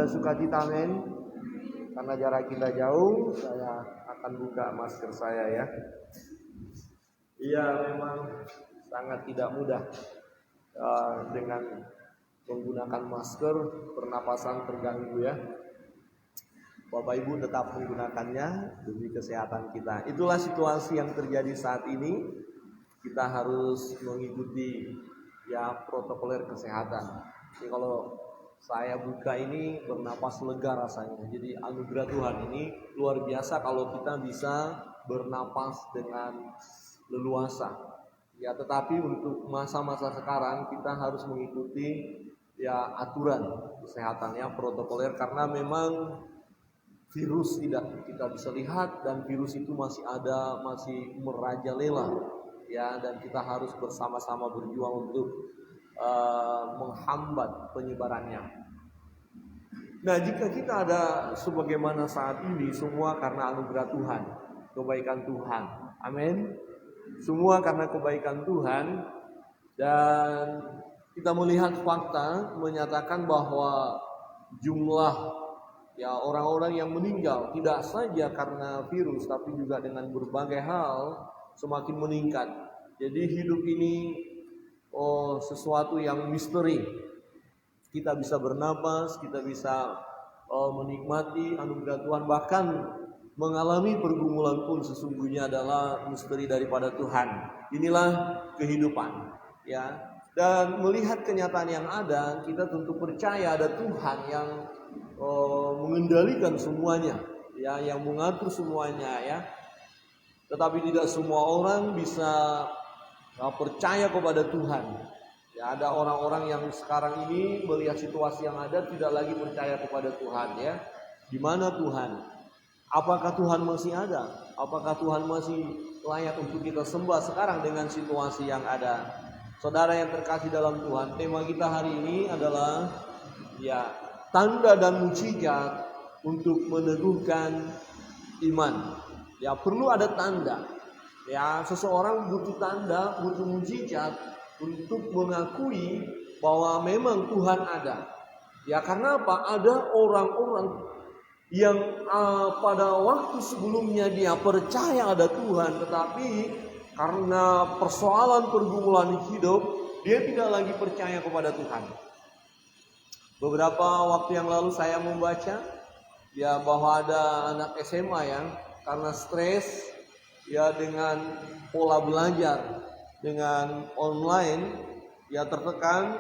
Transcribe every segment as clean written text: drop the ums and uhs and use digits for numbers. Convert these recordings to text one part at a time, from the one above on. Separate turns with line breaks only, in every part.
Dengan sukacita, amin. Karena jarak kita jauh, saya akan buka masker saya ya. Iya, memang sangat tidak mudah dengan menggunakan masker, pernapasan terganggu ya. Bapak Ibu tetap menggunakannya demi kesehatan kita. Itulah situasi yang terjadi saat ini. Kita harus mengikuti ya protokoler kesehatan. Jadi kalau saya buka ini bernapas lega rasanya. Jadi anugerah Tuhan ini luar biasa kalau kita bisa bernapas dengan leluasa. Ya, tetapi untuk masa-masa sekarang kita harus mengikuti ya aturan kesehatan ya protokoler, karena memang virus tidak kita bisa lihat dan virus itu masih ada, masih merajalela ya, dan kita harus bersama-sama berjuang untuk menghambat penyebarannya. Nah, jika kita ada sebagaimana saat ini, semua karena anugerah Tuhan, kebaikan Tuhan. Amin. Semua karena kebaikan Tuhan. Dan kita melihat fakta menyatakan bahwa jumlah ya orang-orang yang meninggal tidak saja karena virus, tapi juga dengan berbagai hal semakin meningkat. Jadi hidup ini sesuatu yang misteri. Kita bisa bernapas, kita bisa menikmati anugerah Tuhan, bahkan mengalami pergumulan pun sesungguhnya adalah misteri daripada Tuhan. Inilah kehidupan ya. Dan melihat kenyataan yang ada, kita tentu percaya ada Tuhan yang mengendalikan semuanya ya, yang mengatur semuanya ya. Tetapi tidak semua orang bisa percaya kepada Tuhan. Ya, ada orang-orang yang sekarang ini melihat situasi yang ada tidak lagi percaya kepada Tuhan ya. Di mana Tuhan? Apakah Tuhan masih ada? Apakah Tuhan masih layak untuk kita sembah sekarang dengan situasi yang ada? Saudara yang terkasih dalam Tuhan, tema kita hari ini adalah ya tanda dan mukjizat untuk meneguhkan iman. Ya, perlu ada tanda. Ya, seseorang butuh tanda, butuh mukjizat untuk mengakui bahwa memang Tuhan ada. Ya, karena apa? Ada orang-orang yang pada waktu sebelumnya dia percaya ada Tuhan, tetapi karena persoalan pergumulan hidup, dia tidak lagi percaya kepada Tuhan. Beberapa waktu yang lalu saya membaca ya bahwa ada anak SMA yang karena stres ya dengan pola belajar dengan online ya tertekan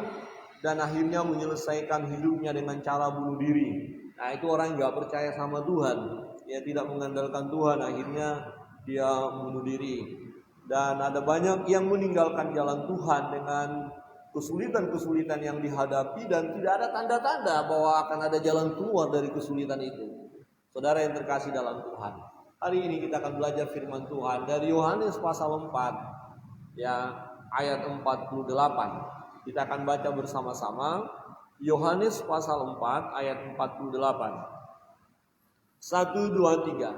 dan akhirnya menyelesaikan hidupnya dengan cara bunuh diri. Nah, itu orang nggak percaya sama Tuhan, ya tidak mengandalkan Tuhan, akhirnya dia bunuh diri. Dan ada banyak yang meninggalkan jalan Tuhan dengan kesulitan-kesulitan yang dihadapi dan tidak ada tanda-tanda bahwa akan ada jalan keluar dari kesulitan itu. Saudara yang terkasih dalam Tuhan, hari ini kita akan belajar firman Tuhan dari Yohanes pasal 4 ya ayat 48. Kita akan baca bersama-sama Yohanes pasal 4 ayat 48. 1, 2, 3.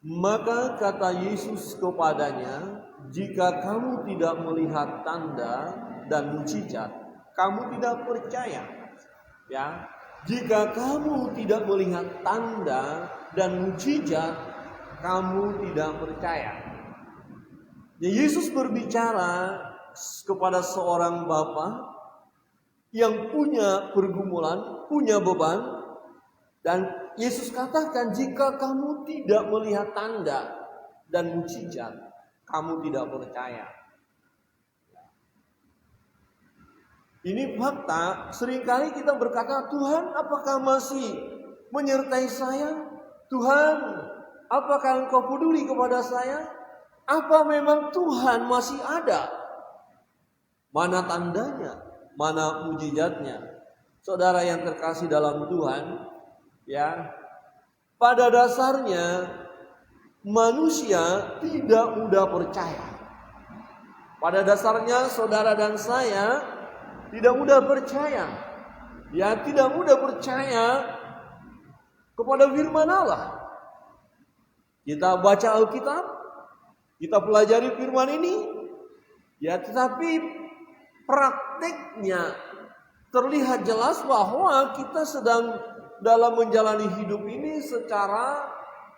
Maka kata Yesus kepadanya, jika kamu tidak melihat tanda dan mukjizat, kamu tidak percaya. Ya, jika kamu tidak melihat tanda dan mukjizat, kamu tidak percaya. Ya, Yesus berbicara kepada seorang bapa yang punya pergumulan, punya beban, dan Yesus katakan, jika kamu tidak melihat tanda dan mukjizat, kamu tidak percaya. Ini fakta. Seringkali kita berkata, Tuhan, apakah masih menyertai saya? Tuhan, apakah Engkau peduli kepada saya? Apa memang Tuhan masih ada? Mana tandanya? Mana mukjizatnya? Saudara yang terkasih dalam Tuhan, ya, pada dasarnya manusia tidak mudah percaya. Pada dasarnya saudara dan saya tidak mudah percaya. Ya, tidak mudah percaya kepada firman Allah. Kita baca Alkitab, kita pelajari firman ini, ya, tetapi prakteknya terlihat jelas bahwa kita sedang dalam menjalani hidup ini secara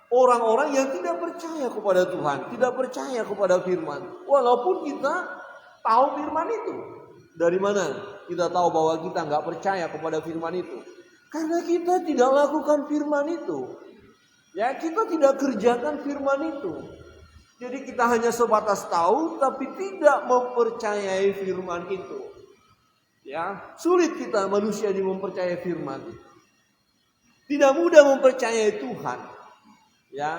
orang-orang yang tidak percaya kepada Tuhan, tidak percaya kepada firman. Walaupun kita tahu firman itu. Dari mana kita tahu bahwa kita nggak percaya kepada firman itu? Karena kita tidak lakukan firman itu. Ya, kita tidak kerjakan firman itu. Jadi kita hanya sebatas tahu tapi tidak mempercayai firman itu. Ya, sulit kita manusia ini mempercayai firman. Tidak mudah mempercayai Tuhan. Ya.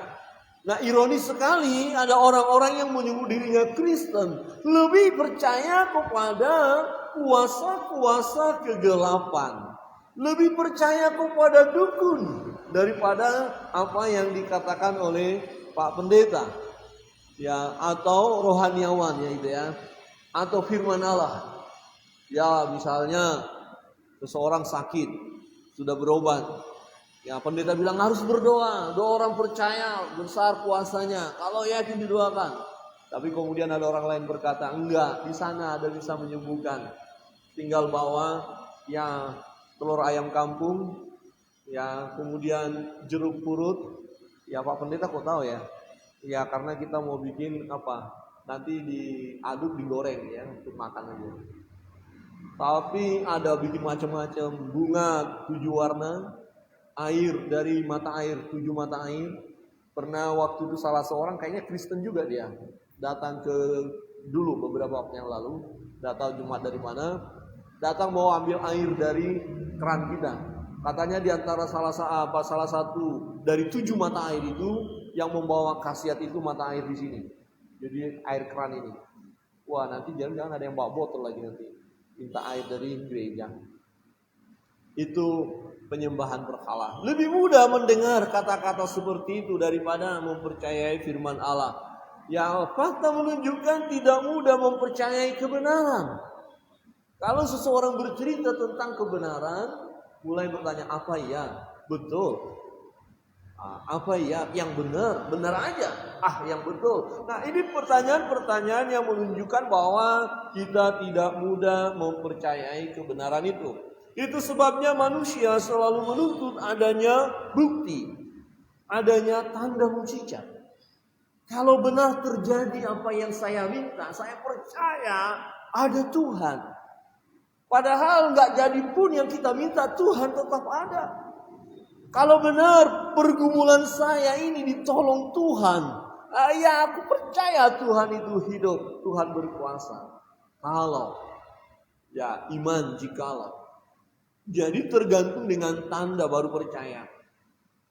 Nah, ironis sekali ada orang-orang yang menyebut dirinya Kristen lebih percaya kepada kuasa-kuasa kegelapan, lebih percaya kepada dukun daripada apa yang dikatakan oleh Pak Pendeta, ya, atau rohaniawan, ya itu ya, atau firman Allah. Ya, misalnya seseorang sakit sudah berobat. Ya, pendeta bilang harus berdoa. Doa orang percaya besar kuasanya. Kalau yakin didoakan. Tapi kemudian ada orang lain berkata, enggak, di sana ada bisa menyembuhkan. Tinggal bawa ya telur ayam kampung, ya kemudian jeruk purut. Ya Pak Pendeta kok tahu ya? Ya karena kita mau bikin apa? Nanti diaduk digoreng ya untuk makan aja. Tapi ada bikin macam-macam bunga 7 warna. Air dari mata air, 7 mata air. Pernah waktu itu salah seorang kayaknya Kristen juga dia. Datang ke dulu beberapa waktu yang lalu. Datang Jumat dari mana. Datang mau ambil air dari keran kita. Katanya di antara salah satu dari 7 mata air itu yang membawa khasiat itu mata air di sini. Jadi air keran ini. Wah nanti jangan-jangan ada yang bawa botol lagi nanti. Minta air dari gereja. Itu penyembahan berhala. Lebih mudah mendengar kata-kata seperti itu daripada mempercayai firman Allah. Ya, fakta menunjukkan tidak mudah mempercayai kebenaran. Kalau seseorang bercerita tentang kebenaran, mulai bertanya, apa ya? Betul. Apa ya? Yang benar? Benar aja. Yang betul. Nah, ini pertanyaan-pertanyaan yang menunjukkan bahwa kita tidak mudah mempercayai kebenaran itu. Itu sebabnya manusia selalu menuntut adanya bukti, adanya tanda mukjizat. Kalau benar terjadi apa yang saya minta, saya percaya ada Tuhan. Padahal nggak jadi pun yang kita minta, Tuhan tetap ada. Kalau benar pergumulan saya ini ditolong Tuhan, ya aku percaya Tuhan itu hidup, Tuhan berkuasa. Kalau ya iman jikalau. Jadi tergantung dengan tanda baru percaya.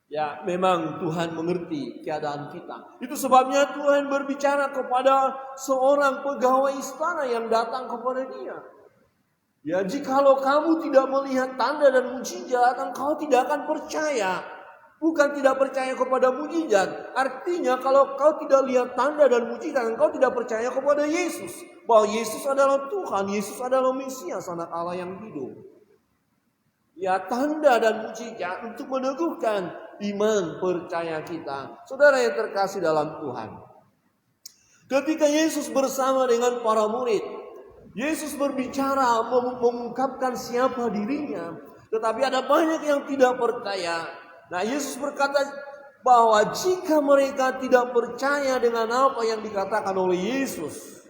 Ya memang Tuhan mengerti keadaan kita. Itu sebabnya Tuhan berbicara kepada seorang pegawai istana yang datang kepada dia. Ya jikalau kamu tidak melihat tanda dan mukjizat, engkau tidak akan percaya. Bukan tidak percaya kepada mukjizat. Artinya kalau kau tidak lihat tanda dan mukjizat, engkau tidak percaya kepada Yesus. Bahwa Yesus adalah Tuhan, Yesus adalah Mesias, anak Allah yang hidup. Ya tanda dan mukjizat untuk meneguhkan iman percaya kita. Saudara yang terkasih dalam Tuhan. Ketika Yesus bersama dengan para murid, Yesus berbicara mengungkapkan siapa dirinya. Tetapi ada banyak yang tidak percaya. Nah Yesus berkata bahwa jika mereka tidak percaya dengan apa yang dikatakan oleh Yesus,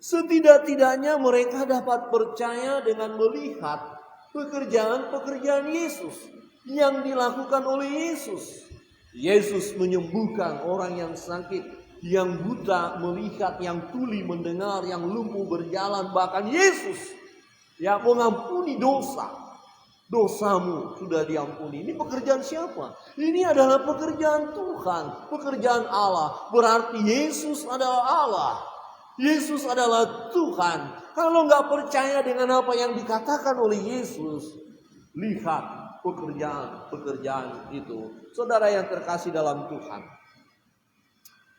setidak-tidaknya mereka dapat percaya dengan melihat pekerjaan-pekerjaan Yesus yang dilakukan oleh Yesus. Yesus menyembuhkan orang yang sakit, yang buta melihat, yang tuli mendengar, yang lumpuh berjalan. Bahkan Yesus yang mengampuni dosa. Dosamu sudah diampuni. Ini pekerjaan siapa? Ini adalah pekerjaan Tuhan, pekerjaan Allah. Berarti Yesus adalah Allah. Yesus adalah Tuhan. Kalau nggak percaya dengan apa yang dikatakan oleh Yesus, lihat pekerjaan itu. Saudara yang terkasih dalam Tuhan.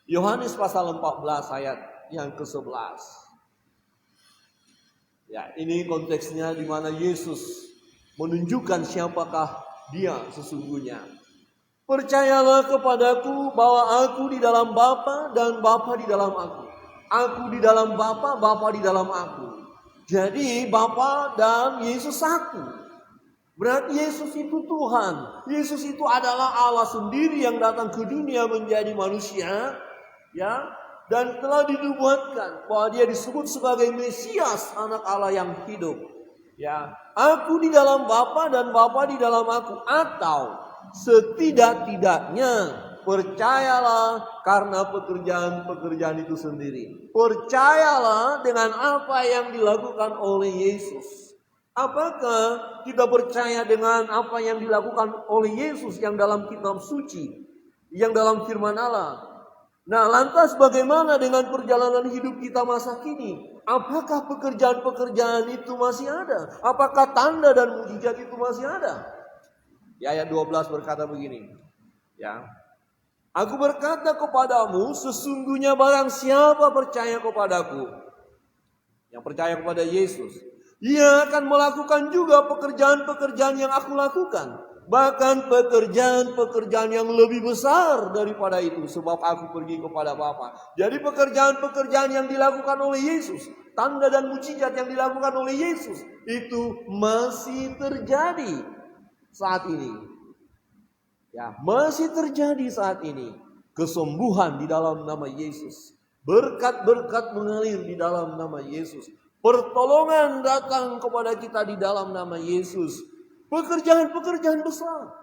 Yohanes pasal 14 ayat yang ke-11. Ya, ini konteksnya di mana Yesus menunjukkan siapakah dia sesungguhnya. Percayalah kepadaku bahwa aku di dalam Bapa dan Bapa di dalam aku. Aku di dalam Bapa, Bapa di dalam aku. Jadi Bapa dan Yesus satu. Berarti Yesus itu Tuhan. Yesus itu adalah Allah sendiri yang datang ke dunia menjadi manusia, ya, dan telah dinubuatkan bahwa dia disebut sebagai Mesias, anak Allah yang hidup. Ya, aku di dalam Bapa dan Bapa di dalam aku, atau setidak-tidaknya percayalah karena pekerjaan-pekerjaan itu sendiri. Percayalah dengan apa yang dilakukan oleh Yesus. Apakah kita percaya dengan apa yang dilakukan oleh Yesus yang dalam kitab suci, yang dalam firman Allah? Nah, lantas bagaimana dengan perjalanan hidup kita masa kini? Apakah pekerjaan-pekerjaan itu masih ada? Apakah tanda dan mujizat itu masih ada? Ya, ayat 12 berkata begini. Ya. Aku berkata kepadamu, sesungguhnya barang siapa percaya kepadaku, yang percaya kepada Yesus, ia akan melakukan juga pekerjaan-pekerjaan yang aku lakukan. Bahkan pekerjaan-pekerjaan yang lebih besar daripada itu. Sebab aku pergi kepada Bapa. Jadi pekerjaan-pekerjaan yang dilakukan oleh Yesus, tanda dan mujizat yang dilakukan oleh Yesus, itu masih terjadi saat ini. Ya, masih terjadi saat ini. Kesembuhan di dalam nama Yesus. Berkat-berkat mengalir di dalam nama Yesus. Pertolongan datang kepada kita di dalam nama Yesus. Pekerjaan-pekerjaan besar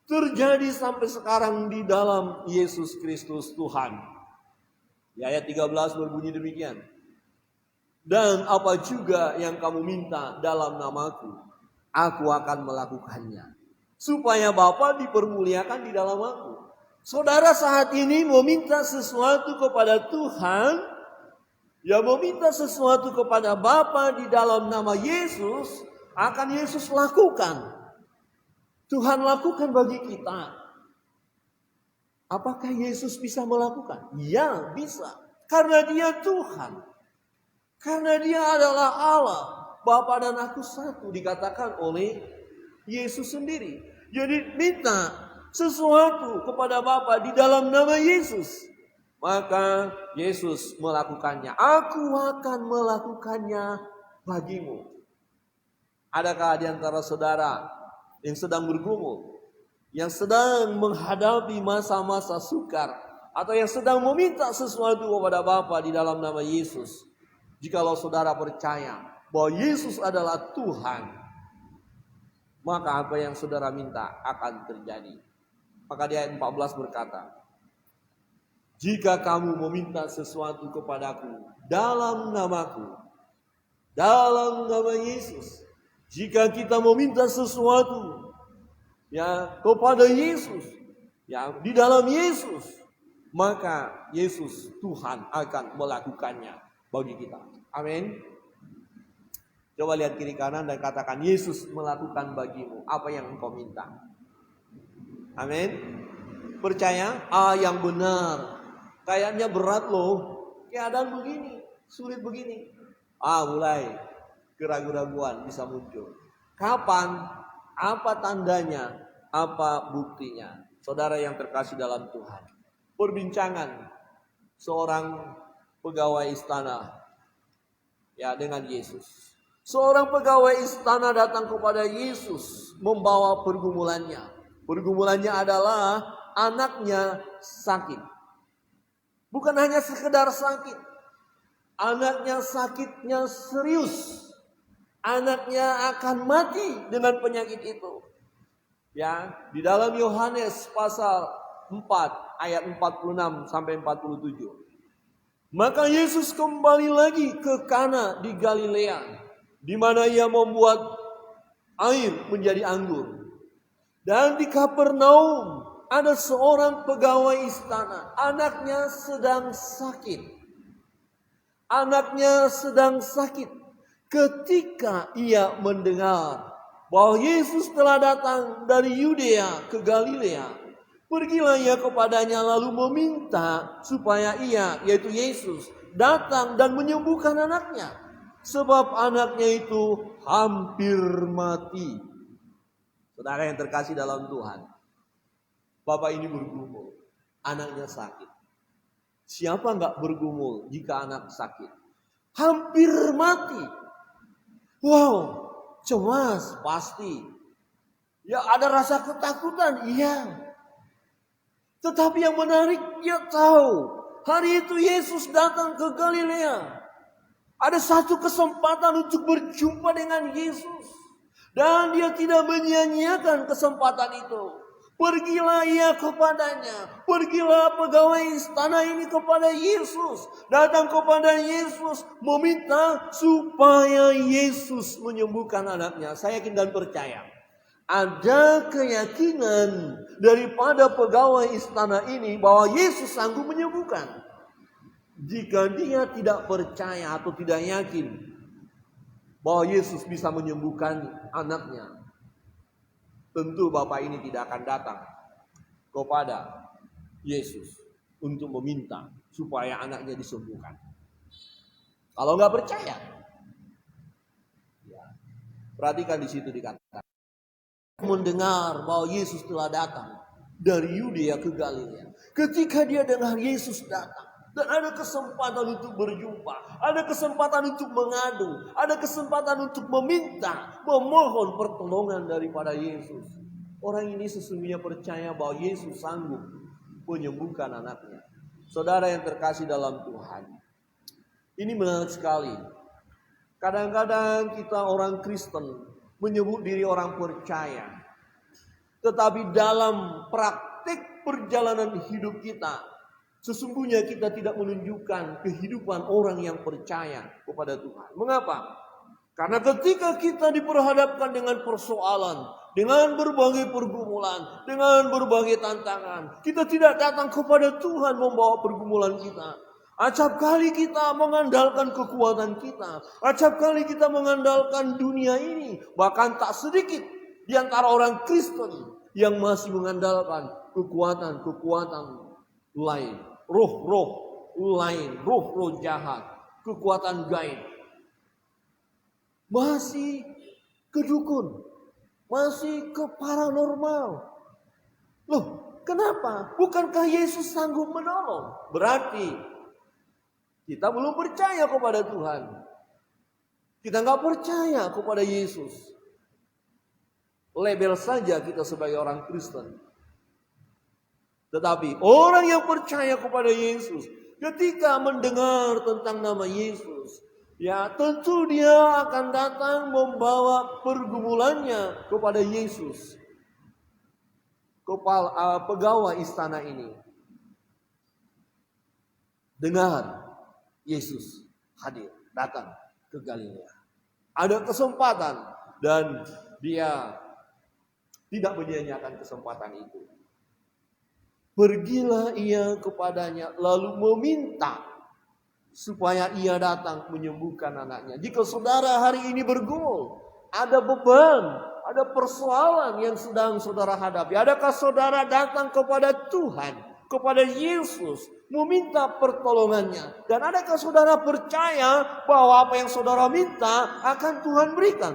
terjadi sampai sekarang di dalam Yesus Kristus Tuhan. Di ayat 13 berbunyi demikian. Dan apa juga yang kamu minta dalam namaku, aku akan melakukannya. Supaya Bapa dipermuliakan di dalam aku. Saudara saat ini meminta sesuatu kepada Tuhan, ya, meminta sesuatu kepada Bapa di dalam nama Yesus, akan Yesus lakukan. Tuhan lakukan bagi kita. Apakah Yesus bisa melakukan? Ya, bisa. Karena dia Tuhan. Karena dia adalah Allah. Bapa dan aku satu, dikatakan oleh Yesus sendiri. Jadi minta sesuatu kepada Bapa di dalam nama Yesus. Maka Yesus melakukannya. Aku akan melakukannya bagimu. Adakah di antara saudara yang sedang bergumul, yang sedang menghadapi masa-masa sukar, atau yang sedang meminta sesuatu kepada Bapa di dalam nama Yesus? Jikalau saudara percaya bahwa Yesus adalah Tuhan, maka apa yang saudara minta akan terjadi. Maka di ayat 14 berkata, jika kamu meminta sesuatu kepadaku dalam namaku, dalam nama Yesus. Jika kita meminta sesuatu, ya, kepada Yesus, ya, di dalam Yesus, maka Yesus Tuhan akan melakukannya bagi kita. Amin. Coba lihat kiri kanan dan katakan, Yesus melakukan bagimu apa yang engkau minta. Amin. Percaya? Yang benar. Kayaknya berat loh, keadaan begini, sulit begini. Mulai keraguan-raguan bisa muncul. Kapan? Apa tandanya? Apa buktinya? Saudara yang terkasih dalam Tuhan, perbincangan seorang pegawai istana, ya, dengan Yesus. Seorang pegawai istana datang kepada Yesus membawa pergumulannya. Pergumulannya adalah anaknya sakit. Bukan hanya sekedar sakit. Anaknya sakitnya serius. Anaknya akan mati dengan penyakit itu. Ya, di dalam Yohanes pasal 4 ayat 46 sampai 47. Maka Yesus kembali lagi ke Kana di Galilea, di mana ia membuat air menjadi anggur. Dan di Kapernaum ada seorang pegawai istana, anaknya sedang sakit. Anaknya sedang sakit. Ketika ia mendengar bahwa Yesus telah datang dari Yudea ke Galilea, pergilah ia kepadanya lalu meminta supaya ia, yaitu Yesus, datang dan menyembuhkan anaknya. Sebab anaknya itu hampir mati. Saudara yang terkasih dalam Tuhan, bapak ini bergumul, anaknya sakit. Siapa enggak bergumul jika anak sakit? Hampir mati. Wow, cemas pasti. Ya ada rasa ketakutan, iya. Tetapi yang menarik, dia tahu hari itu Yesus datang ke Galilea. Ada satu kesempatan untuk berjumpa dengan Yesus. Dan dia tidak menyia-nyiakan kesempatan itu. Pergilah ia kepadanya. Pergilah pegawai istana ini kepada Yesus. Datang kepada Yesus meminta supaya Yesus menyembuhkan anaknya. Saya yakin dan percaya. Ada keyakinan daripada pegawai istana ini bahwa Yesus sanggup menyembuhkan. Jika dia tidak percaya atau tidak yakin bahwa Yesus bisa menyembuhkan anaknya, tentu bapak ini tidak akan datang kepada Yesus untuk meminta supaya anaknya disembuhkan. Kalau nggak percaya, ya, perhatikan di situ dikatakan. Mendengar bahwa Yesus telah datang dari Yudea ke Galilea. Ketika dia dengar Yesus datang dan ada kesempatan untuk berjumpa, ada kesempatan untuk mengadu, ada kesempatan untuk meminta, memohon pertolongan daripada Yesus. Orang ini sesungguhnya percaya bahwa Yesus sanggup menyembuhkan anaknya. Saudara yang terkasih dalam Tuhan, ini menarik sekali. Kadang-kadang kita orang Kristen menyebut diri orang percaya. Tetapi dalam praktik perjalanan hidup kita, sesungguhnya kita tidak menunjukkan kehidupan orang yang percaya kepada Tuhan. Mengapa? Karena ketika kita diperhadapkan dengan persoalan, dengan berbagai pergumulan, dengan berbagai tantangan, kita tidak datang kepada Tuhan membawa pergumulan kita. Acap kali kita mengandalkan kekuatan kita. Acap kali kita mengandalkan dunia ini. Bahkan tak sedikit di antara orang Kristen yang masih mengandalkan kekuatan-kekuatan lain. Roh-roh lain. Roh-roh jahat. Kekuatan gaib. Masih ke dukun. Masih ke paranormal. Loh, kenapa? Bukankah Yesus sanggup menolong? Berarti kita belum percaya kepada Tuhan. Kita nggak percaya kepada Yesus. Label saja kita sebagai orang Kristen. Tetapi orang yang percaya kepada Yesus, ketika mendengar tentang nama Yesus, ya tentu dia akan datang membawa pergumulannya kepada Yesus. Pegawai istana ini dengar Yesus hadir, datang ke Galilea. Ada kesempatan dan dia tidak menyia-nyiakan kesempatan itu. Pergilah ia kepadanya lalu meminta supaya ia datang menyembuhkan anaknya. Jika saudara hari ini bergumul, ada beban, ada persoalan yang sedang saudara hadapi. Adakah saudara datang kepada Tuhan, kepada Yesus, meminta pertolongannya? Dan adakah saudara percaya bahwa apa yang saudara minta akan Tuhan berikan?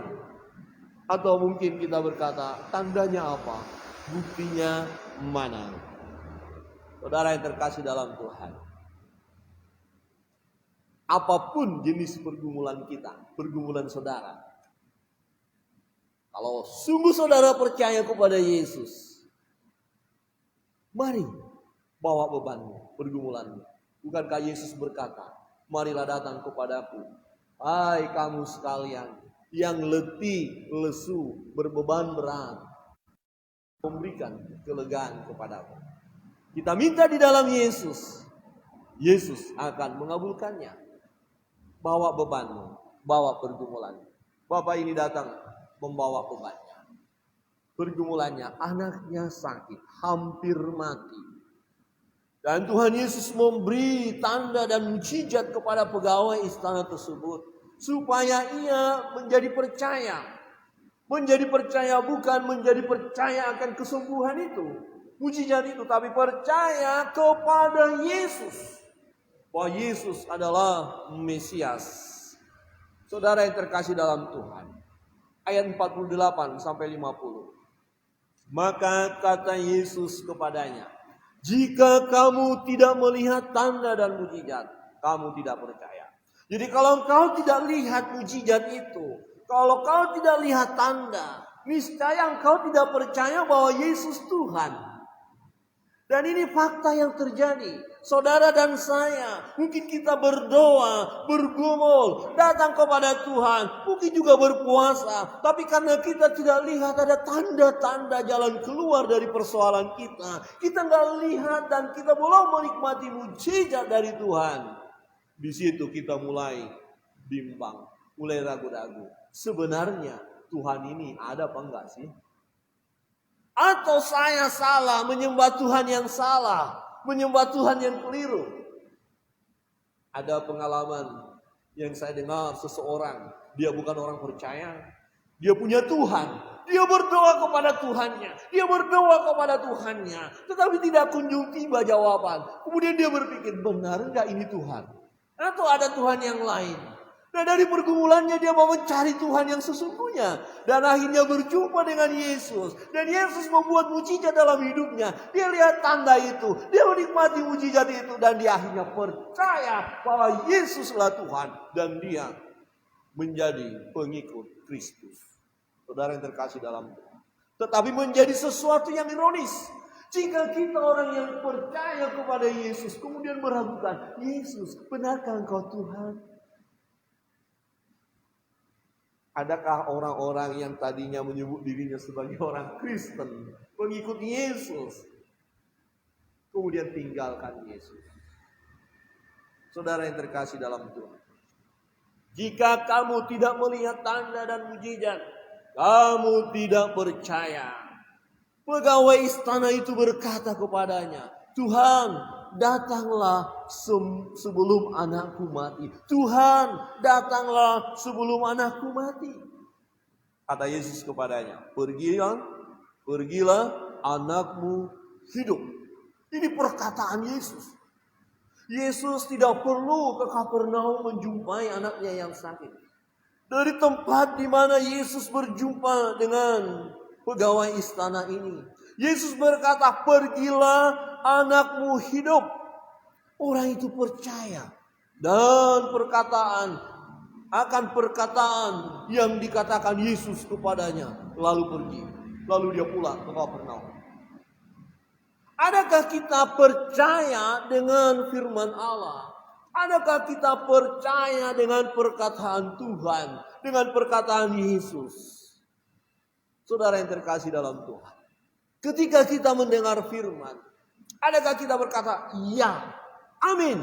Atau mungkin kita berkata, tandanya apa? Buktinya mana? Saudara yang terkasih dalam Tuhan, apapun jenis pergumulan kita, pergumulan saudara, kalau sungguh saudara percaya kepada Yesus, mari bawa bebanmu, pergumulanmu. Bukankah Yesus berkata, marilah datang kepadaku, hai kamu sekalian yang letih, lesu, berbeban berat, memberikan kelegaan kepadamu. Kita minta di dalam Yesus, Yesus akan mengabulkannya. Bawa bebanmu, bawa pergumulanmu. Bapak ini datang membawa bebannya. Pergumulannya, anaknya sakit, hampir mati. Dan Tuhan Yesus memberi tanda dan mukjizat kepada pegawai istana tersebut, supaya ia menjadi percaya. Menjadi percaya bukan menjadi percaya akan kesembuhan itu, mukjizat itu, tapi percaya kepada Yesus. Bahwa Yesus adalah Mesias. Saudara yang terkasih dalam Tuhan. Ayat 48 sampai 50. Maka kata Yesus kepadanya, jika kamu tidak melihat tanda dan mukjizat, kamu tidak percaya. Jadi kalau kau tidak lihat mukjizat itu, kalau kau tidak lihat tanda, niscaya engkau tidak percaya bahwa Yesus Tuhan. Dan ini fakta yang terjadi. Saudara dan saya, mungkin kita berdoa, bergumul, datang kepada Tuhan, mungkin juga berpuasa. Tapi karena kita tidak lihat ada tanda-tanda jalan keluar dari persoalan kita. Kita nggak lihat dan kita belum menikmati mujizat dari Tuhan. Di situ kita mulai bimbang, mulai ragu-ragu. Sebenarnya Tuhan ini ada apa enggak sih? Atau saya salah menyembah Tuhan yang salah, menyembah Tuhan yang keliru. Ada pengalaman yang saya dengar seseorang, dia bukan orang percaya, dia punya Tuhan, dia berdoa kepada Tuhannya, tetapi tidak kunjung tiba jawaban. Kemudian dia berpikir, benar enggak ini Tuhan? Atau ada Tuhan yang lain? Nah, dari pergumulannya dia mau mencari Tuhan yang sesungguhnya. Dan akhirnya berjumpa dengan Yesus. Dan Yesus membuat mujizat dalam hidupnya. Dia lihat tanda itu. Dia menikmati mujizat itu. Dan dia akhirnya percaya bahwa Yesuslah Tuhan. Dan dia menjadi pengikut Kristus. Saudara yang terkasih dalam Tuhan. Tetapi menjadi sesuatu yang ironis. Jika kita orang yang percaya kepada Yesus. Kemudian meragukan. Yesus, benarkah engkau Tuhan? Adakah orang-orang yang tadinya menyebut dirinya sebagai orang Kristen, pengikut Yesus, kemudian tinggalkan Yesus? Saudara yang terkasih dalam Tuhan, jika kamu tidak melihat tanda dan mujizat, kamu tidak percaya. Pegawai istana itu berkata kepadanya, Tuhan, datanglah sebelum anakku mati. Tuhan, datanglah sebelum anakku mati. Kata Yesus kepadanya, pergilah, anakmu hidup. Ini perkataan Yesus. Yesus tidak perlu ke Kapernaum menjumpai anaknya yang sakit. Dari tempat di mana Yesus berjumpa dengan pegawai istana ini, Yesus berkata, pergilah, anakmu hidup. Orang itu percaya. Dan perkataan yang dikatakan Yesus kepadanya. Lalu pergi. Lalu dia pulang ke Kapernaum. Adakah kita percaya dengan firman Allah? Adakah kita percaya dengan perkataan Tuhan? Dengan perkataan Yesus? Saudara yang terkasih dalam Tuhan. Ketika kita mendengar firman, adakah kita berkata, ya, amin?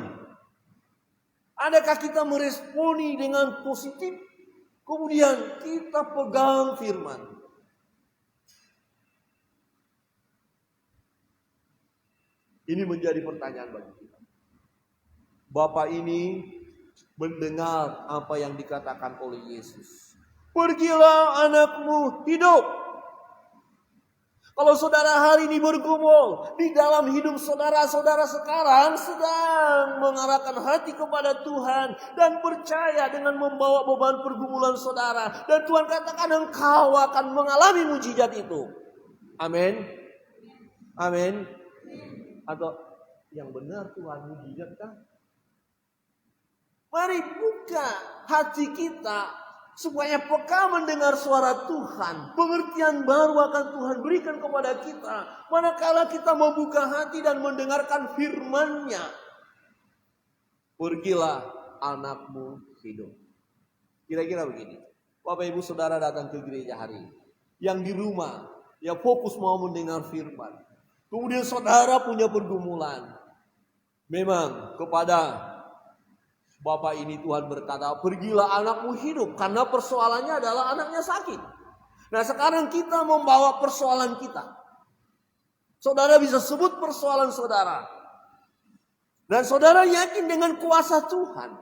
Adakah kita meresponi dengan positif? Kemudian kita pegang firman. Ini menjadi pertanyaan bagi kita. Bapak ini mendengar apa yang dikatakan oleh Yesus. Pergilah, anakmu hidup. Kalau saudara hari ini bergumul di dalam hidup saudara-saudara sekarang sedang mengarahkan hati kepada Tuhan dan percaya dengan membawa beban pergumulan saudara, dan Tuhan katakan engkau akan mengalami mujizat itu. Amin. Amin. Atau yang benar Tuhan mujizat kan? Mari buka hati kita supaya peka mendengar suara Tuhan. Pengertian baru akan Tuhan berikan kepada kita manakala kita membuka hati dan mendengarkan firman-Nya. Pergilah, anakmu hidup. Kira-kira begini. Bapak Ibu Saudara datang ke gereja hari ini. Yang di rumah, ya fokus mau mendengar firman. Kemudian saudara punya pergumulan. Memang kepada Bapak ini Tuhan berkata, pergilah, anakmu hidup. Karena persoalannya adalah anaknya sakit. Nah, sekarang kita membawa persoalan kita. Saudara bisa sebut persoalan saudara. Dan saudara yakin dengan kuasa Tuhan.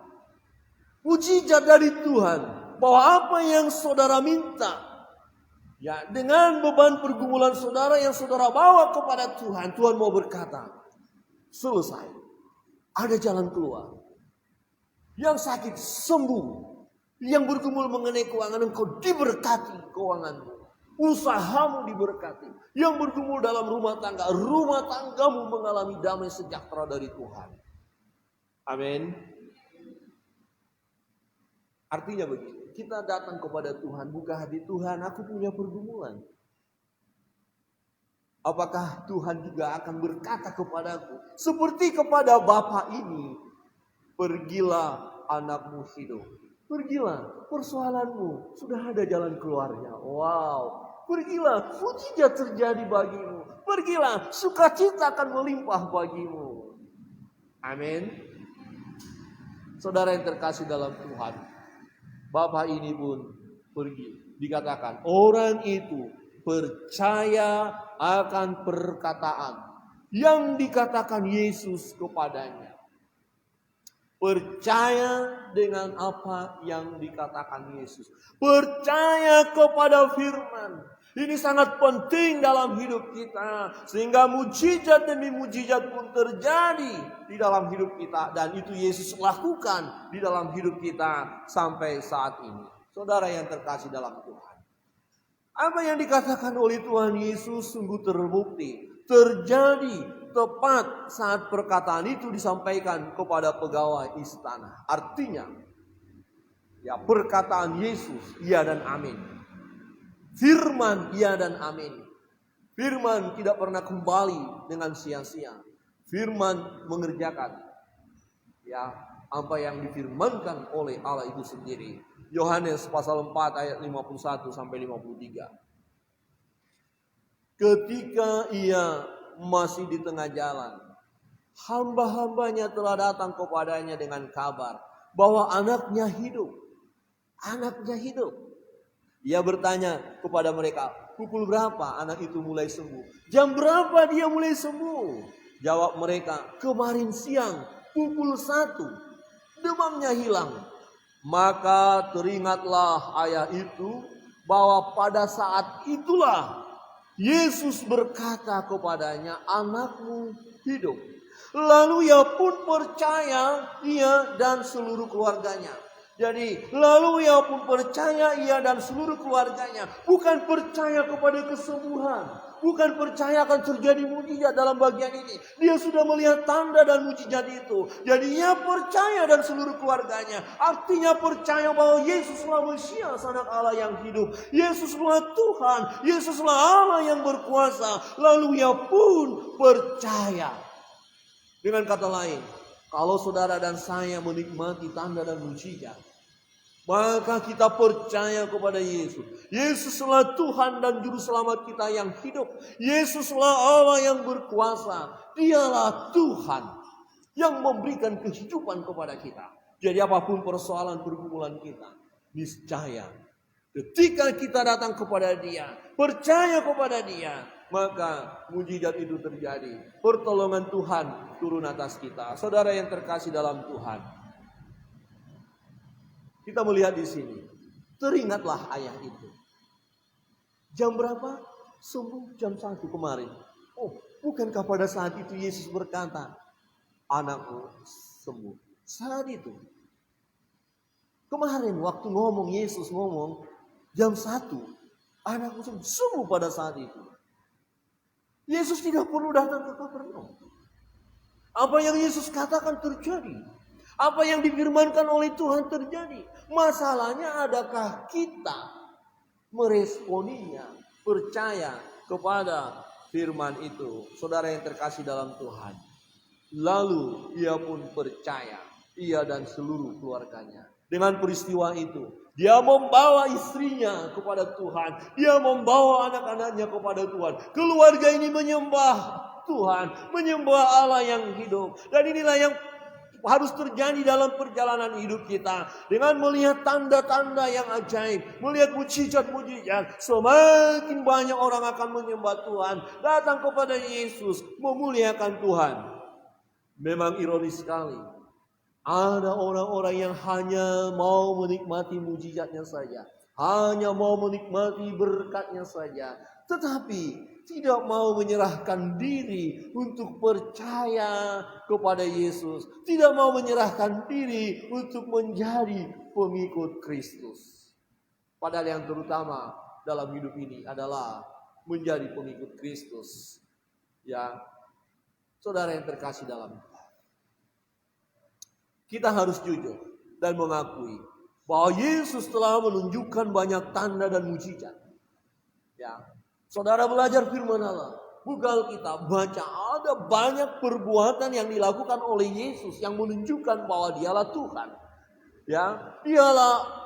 Mujizat dari Tuhan. Bahwa apa yang saudara minta, ya, dengan beban pergumulan saudara yang saudara bawa kepada Tuhan, Tuhan mau berkata, selesai. Ada jalan keluar. Yang sakit sembuh. Yang bergumul mengenai keuangan, engkau diberkati keuanganmu. Usahamu diberkati. Yang bergumul dalam rumah tanggamu mengalami damai sejahtera dari Tuhan. Amin. Artinya begini, kita datang kepada Tuhan, buka hati, Tuhan aku punya pergumulan. Apakah Tuhan juga akan berkata kepadaku, seperti kepada Bapa ini, pergilah anakmu hidup. Pergilah, persoalanmu sudah ada jalan keluarnya. Wow, pergilah, mujizat terjadi bagimu. Pergilah, sukacita akan melimpah bagimu. Amin. Saudara yang terkasih dalam Tuhan, Bapak ini pun pergi. Dikatakan orang itu percaya akan perkataan yang dikatakan Yesus kepadanya. Percaya dengan apa yang dikatakan Yesus. Percaya kepada firman. Ini sangat penting dalam hidup kita. Sehingga mujizat demi mujizat pun terjadi di dalam hidup kita. Dan itu Yesus lakukan di dalam hidup kita sampai saat ini. Saudara yang terkasih dalam Tuhan. Apa yang dikatakan oleh Tuhan Yesus sungguh terbukti. Terjadi tepat saat perkataan itu disampaikan kepada pegawai istana. Artinya, ya perkataan Yesus, iya dan amin. Firman, iya dan amin. Firman tidak pernah kembali dengan sia-sia. Firman mengerjakan, ya apa yang difirmankan oleh Allah itu sendiri. Yohanes pasal 4 ayat 51 sampai 53. Ketika ia masih di tengah jalan, hamba-hambanya telah datang kepadanya dengan kabar bahwa anaknya hidup. Anaknya hidup. Ia bertanya kepada mereka, pukul berapa anak itu mulai sembuh? Jam berapa dia mulai sembuh? Jawab mereka, kemarin siang pukul 1, demamnya hilang. Maka teringatlah ayah itu bahwa pada saat itulah Yesus berkata kepadanya, anakmu hidup. Lalu ia pun percaya, ia dan seluruh keluarganya. Jadi lalu ia pun percaya, ia dan seluruh keluarganya. Bukan percaya kepada kesembuhan, bukan percaya akan terjadi mujizat dalam bagian ini. Dia sudah melihat tanda dan mujizat itu. Jadi ia percaya dan seluruh keluarganya. Artinya percaya bahwa Yesuslah Mesias, anak Allah yang hidup. Yesuslah Tuhan, Yesuslah Allah yang berkuasa. Lalu ia pun percaya. Dengan kata lain, kalau saudara dan saya menikmati tanda dan mujizat, maka kita percaya kepada Yesus. Yesuslah Tuhan dan Juru Selamat kita yang hidup. Yesuslah Allah yang berkuasa. Dialah Tuhan yang memberikan kehidupan kepada kita. Jadi apapun persoalan pergumulan kita, niscaya ketika kita datang kepada Dia, percaya kepada Dia, maka mujizat itu terjadi. Pertolongan Tuhan turun atas kita. Saudara yang terkasih dalam Tuhan, kita melihat di sini, teringatlah ayah itu. Jam berapa? Sembuh jam 1 kemarin. Oh, bukankah pada saat itu Yesus berkata, anakmu sembuh. Saat itu. Kemarin waktu Yesus ngomong, jam 1, anakmu sembuh pada saat itu. Yesus tidak perlu datang ke Kapernaum. Apa yang Yesus katakan terjadi. Apa yang difirmankan oleh Tuhan terjadi. Masalahnya adakah kita meresponinya, percaya kepada firman itu. Saudara yang terkasih dalam Tuhan. Lalu ia pun percaya, ia dan seluruh keluarganya. Dengan peristiwa itu, dia membawa istrinya kepada Tuhan. Dia membawa anak-anaknya kepada Tuhan. Keluarga ini menyembah Tuhan, menyembah Allah yang hidup. Dan inilah yang harus terjadi dalam perjalanan hidup kita. Dengan melihat tanda-tanda yang ajaib, melihat mujizat-mujizat, semakin banyak orang akan menyembah Tuhan, datang kepada Yesus, memuliakan Tuhan. Memang ironis sekali, ada orang-orang yang hanya mau menikmati mujizatnya saja, hanya mau menikmati berkatnya saja, tetapi tidak mau menyerahkan diri untuk percaya kepada Yesus. Tidak mau menyerahkan diri untuk menjadi pengikut Kristus. Padahal yang terutama dalam hidup ini adalah menjadi pengikut Kristus. Ya, saudara yang terkasih dalam Tuhan, kita harus jujur dan mengakui bahwa Yesus telah menunjukkan banyak tanda dan mujizat. Ya, saudara belajar firman Allah, buka Alkitab, baca ada banyak perbuatan yang dilakukan oleh Yesus yang menunjukkan bahwa Dialah Tuhan. Ya, Dialah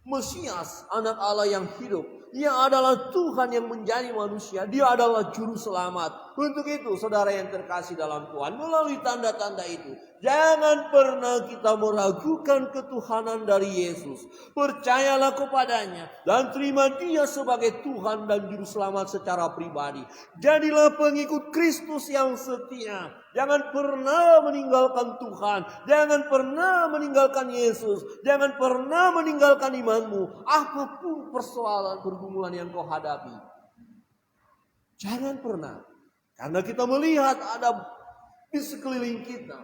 Mesias, anak Allah yang hidup. Dia adalah Tuhan yang menjadi manusia. Dia adalah juru selamat. Untuk itu saudara yang terkasih dalam Tuhan, melalui tanda-tanda itu, jangan pernah kita meragukan ketuhanan dari Yesus. Percayalah kepadanya dan terima Dia sebagai Tuhan dan juru selamat secara pribadi. Jadilah pengikut Kristus yang setia. Jangan pernah meninggalkan Tuhan. Jangan pernah meninggalkan Yesus. Jangan pernah meninggalkan imanmu. Apapun persoalan pergumulan yang kau hadapi. Jangan pernah. Karena kita melihat ada di sekeliling kita.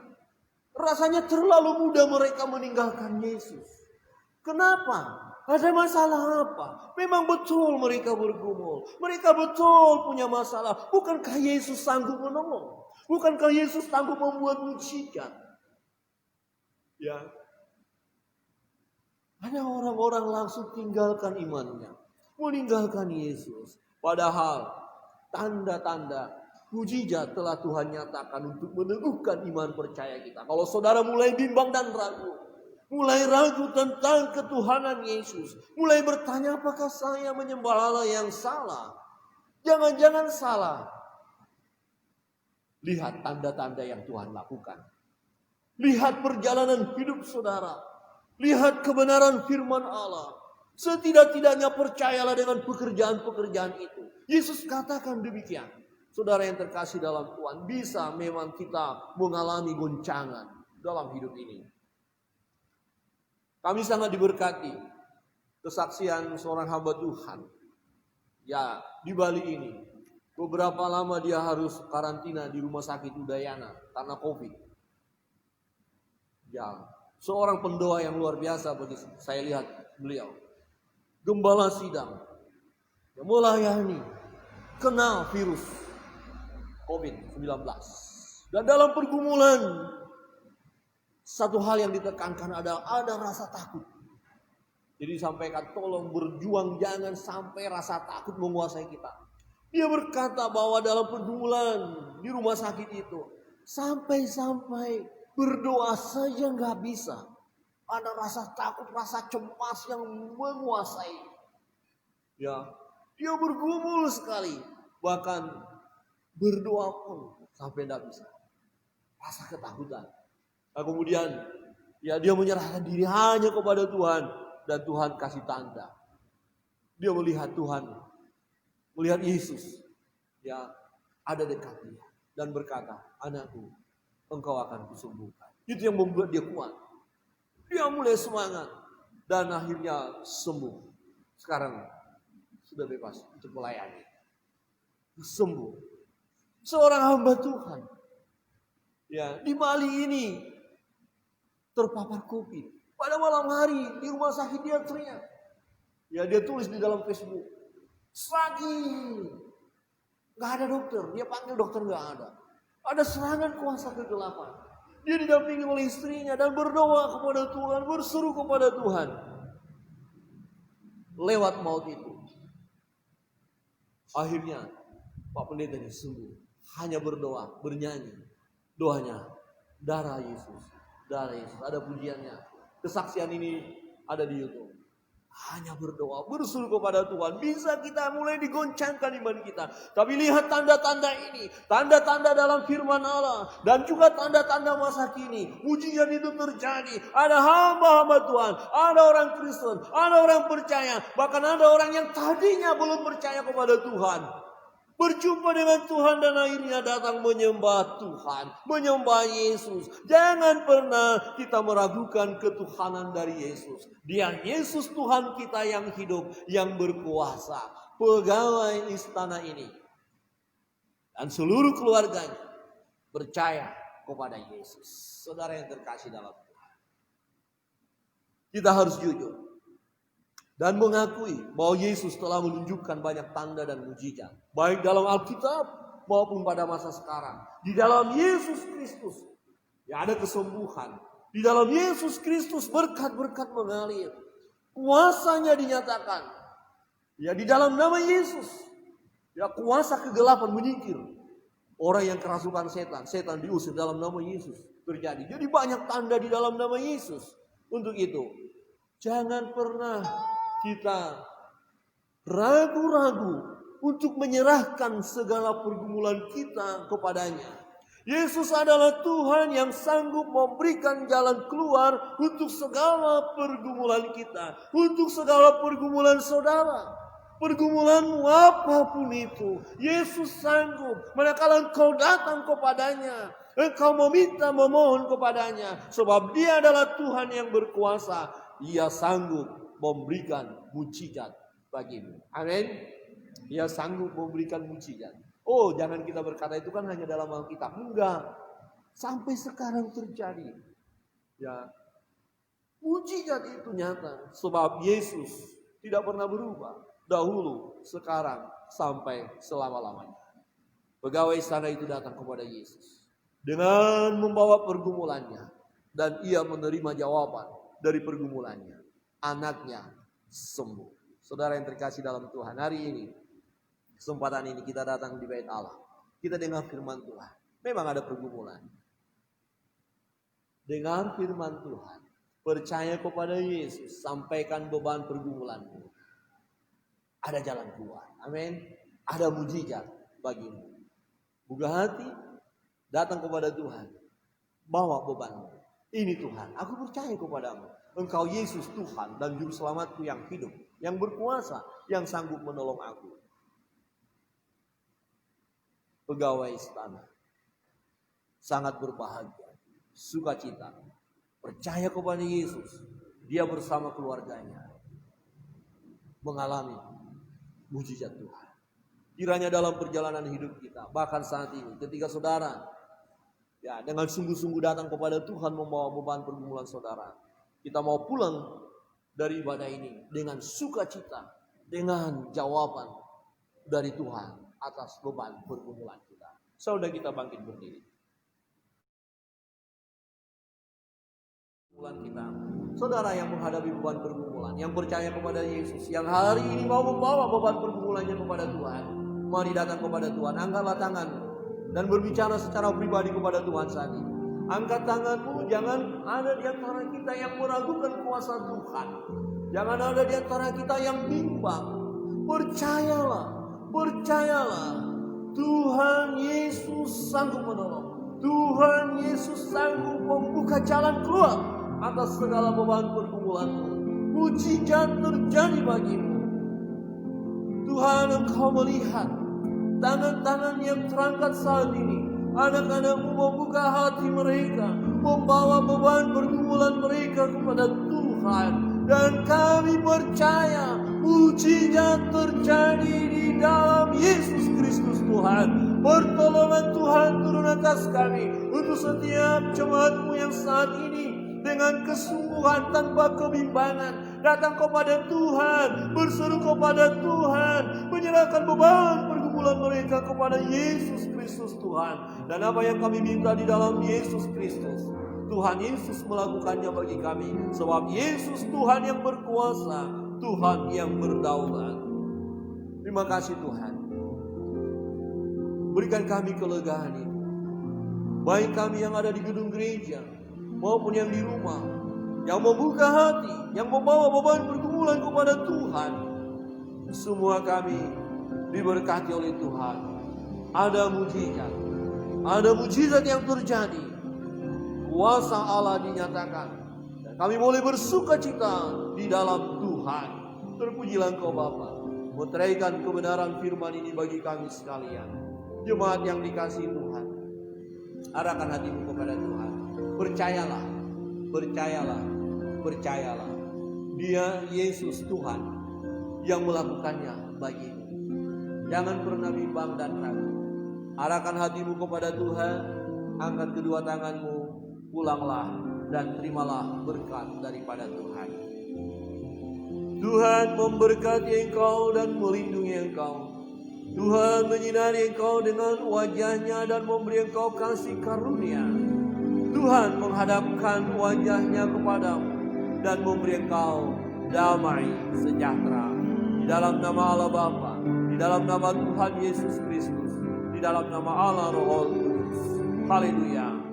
Rasanya terlalu mudah mereka meninggalkan Yesus. Kenapa? Ada masalah apa? Memang betul mereka bergumul. Mereka betul punya masalah. Bukankah Yesus sanggup menolong? Bukankah Yesus sanggup membuat mujizat? Ya. Ada orang-orang langsung tinggalkan imannya. Meninggalkan Yesus. Padahal tanda-tanda mujizat telah Tuhan nyatakan untuk meneguhkan iman percaya kita. Kalau saudara mulai bimbang dan ragu. Mulai ragu tentang ketuhanan Yesus. Mulai bertanya apakah saya menyembah Allah yang salah. Jangan-jangan salah. Lihat tanda-tanda yang Tuhan lakukan. Lihat perjalanan hidup saudara. Lihat kebenaran firman Allah. Setidak-tidaknya percayalah dengan pekerjaan-pekerjaan itu. Yesus katakan demikian. Saudara yang terkasih dalam Tuhan, bisa memang kita mengalami goncangan dalam hidup ini. Kami sangat diberkati kesaksian seorang hamba Tuhan. Ya, di Bali ini. Beberapa lama dia harus karantina di rumah sakit Udayana karena COVID. Ya, seorang pendoa yang luar biasa bagi saya lihat beliau. Gembala sidang. Yang melayani. Kena virus COVID-19. Dan dalam pergumulan, satu hal yang ditekankan adalah ada rasa takut. Jadi disampaikan tolong berjuang jangan sampai rasa takut menguasai kita. Dia berkata bahwa dalam pergumulan di rumah sakit itu. Sampai-sampai berdoa saja nggak bisa. Ada rasa takut, rasa cemas yang menguasai. Ya, dia bergumul sekali. Bahkan berdoa pun sampai tidak bisa. Rasa ketakutan. Nah, kemudian ya dia menyerahkan diri hanya kepada Tuhan. Dan Tuhan kasih tanda. Dia melihat Tuhan. Melihat Yesus. Ya ada dekat dia. Dan berkata, anakku engkau akan kusembuhkan. Itu yang membuat dia kuat. Dia mulai semangat. Dan akhirnya sembuh. Sekarang sudah bebas untuk melayani. Sembuh. Seorang hamba Tuhan. Ya, di Bali ini terpapar COVID. Pada malam hari di rumah sakit dia teriak. Ya, dia tulis di dalam Facebook. Sakit. Gak ada dokter. Dia panggil dokter gak ada. Ada serangan kuasa kegelapan. Dia didampingi oleh istrinya dan berdoa kepada Tuhan. Berseru kepada Tuhan. Lewat maut itu. Akhirnya Pak Pendeta sembuh. Hanya berdoa, bernyanyi. Doanya, darah Yesus. Darah Yesus. Ada pujiannya. Kesaksian ini ada di YouTube. Hanya berdoa, berseru kepada Tuhan. Bisa kita mulai digoncangkan iman kita. Tapi lihat tanda-tanda ini. Tanda-tanda dalam firman Allah. Dan juga tanda-tanda masa kini. Mujizat itu terjadi. Ada hamba-hamba Tuhan. Ada orang Kristen. Ada orang percaya. Bahkan ada orang yang tadinya belum percaya kepada Tuhan. Berjumpa dengan Tuhan dan akhirnya datang menyembah Tuhan. Menyembah Yesus. Jangan pernah kita meragukan ketuhanan dari Yesus. Dia Yesus Tuhan kita yang hidup. Yang berkuasa. Pegawai istana ini. Dan seluruh keluarganya. Percaya kepada Yesus. Saudara yang terkasih dalam Tuhan. Kita harus jujur. Dan mengakui bahwa Yesus telah menunjukkan banyak tanda dan mujizat. Baik dalam Alkitab maupun pada masa sekarang. Di dalam Yesus Kristus ya ada kesembuhan. Di dalam Yesus Kristus berkat-berkat mengalir. Kuasanya dinyatakan. Ya, di dalam nama Yesus. Ya, kuasa kegelapan menyingkir. Orang yang kerasukan setan diusir dalam nama Yesus. Terjadi. Jadi banyak tanda di dalam nama Yesus. Untuk itu, jangan pernah kita ragu-ragu untuk menyerahkan segala pergumulan kita kepadanya. Yesus adalah Tuhan yang sanggup memberikan jalan keluar untuk segala pergumulan kita. Untuk segala pergumulan saudara. Pergumulanmu apapun itu, Yesus sanggup. Manakala engkau datang kepadanya, engkau memohon kepadanya. Sebab Dia adalah Tuhan yang berkuasa. Ia sanggup memberikan mujizat bagimu. Amin. Ia sanggup memberikan mujizat. Oh, jangan kita berkata itu kan hanya dalam Alkitab. Enggak. Sampai sekarang terjadi. Ya. Mujizat itu nyata. Sebab Yesus tidak pernah berubah. Dahulu, sekarang, sampai selama-lamanya. Pegawai istana itu datang kepada Yesus. Dengan membawa pergumulannya. Dan ia menerima jawaban dari pergumulannya. Anaknya sembuh. Saudara yang terkasih dalam Tuhan, hari ini, kesempatan ini kita datang di bait Allah. Kita dengar firman Tuhan. Memang ada pergumulan. Dengar firman Tuhan. Percaya kepada Yesus. Sampaikan beban pergumulanmu. Ada jalan keluar. Amin. Ada mujizat bagimu. Buka hati. Datang kepada Tuhan. Bawa bebanmu. Ini Tuhan. Aku percaya kepadamu. Engkau Yesus Tuhan dan Juru Selamatku yang hidup. Yang berkuasa. Yang sanggup menolong aku. Pegawai istana sangat berbahagia, sukacita, percaya kepada Yesus. Dia bersama keluarganya mengalami mujizat Tuhan. Kiranya dalam perjalanan hidup kita, bahkan saat ini, ketika saudara ya dengan sungguh-sungguh datang kepada Tuhan membawa beban pergumulan saudara, kita mau pulang dari ibadah ini dengan sukacita, dengan jawaban dari Tuhan atas beban pergumulan kita. Saudara kita bangkit berdiri. Kita. Saudara yang menghadapi beban pergumulan, yang percaya kepada Yesus, yang hari ini mau membawa beban pergumulannya kepada Tuhan, mari datang kepada Tuhan. Angkatlah tanganmu dan berbicara secara pribadi kepada Tuhan saat ini. Angkat tanganmu, jangan ada di antara kita yang meragukan kuasa Tuhan. Jangan ada di antara kita yang bimbang. Percayalah. Percayalah, Tuhan Yesus sanggup menolong. Tuhan Yesus sanggup membuka jalan keluar atas segala beban pergumulanmu. Mujizat terjadi bagimu. Tuhan, Engkau melihat tangan-tangan yang terangkat saat ini. Anak-anakmu membuka hati mereka, membawa beban pergumulan mereka kepada Tuhan. Dan kami percaya mujizat terjadi di dalam Yesus Kristus Tuhan. Pertolongan Tuhan turun atas kami untuk setiap jemaatmu yang saat ini dengan kesungguhan tanpa kebimbangan datang kepada Tuhan, berseru kepada Tuhan, menyerahkan beban pergumulan mereka kepada Yesus Kristus Tuhan. Dan apa yang kami minta di dalam Yesus Kristus, Tuhan Yesus melakukannya bagi kami. Sebab Yesus Tuhan yang berkuasa, Tuhan yang berdaulat. Terima kasih Tuhan. Berikan kami kelegaan ini. Baik kami yang ada di gedung gereja maupun yang di rumah, yang membuka hati, yang membawa beban pergumulan kepada Tuhan. Semua kami diberkati oleh Tuhan. Ada mujizat yang terjadi. Kuasa Allah dinyatakan. Dan kami boleh bersuka cita di dalam Tuhan. Terpujilah Engkau Bapa. Meteraikan kebenaran firman ini bagi kami sekalian. Jemaat yang dikasihi Tuhan. Arahkan hatimu kepada Tuhan. Percayalah. Percayalah. Percayalah. Dia Yesus Tuhan yang melakukannya bagimu. Jangan pernah bimbang dan ragu. Arahkan hatimu kepada Tuhan. Angkat kedua tanganmu. Pulanglah dan terimalah berkat daripada Tuhan. Tuhan memberkati engkau dan melindungi engkau. Tuhan menyinari engkau dengan wajahnya dan memberi engkau kasih karunia. Tuhan menghadapkan wajahnya kepadamu dan memberi engkau damai, sejahtera. Di dalam nama Allah Bapa, di dalam nama Tuhan Yesus Kristus, di dalam nama Allah Roh Kudus. Haleluya.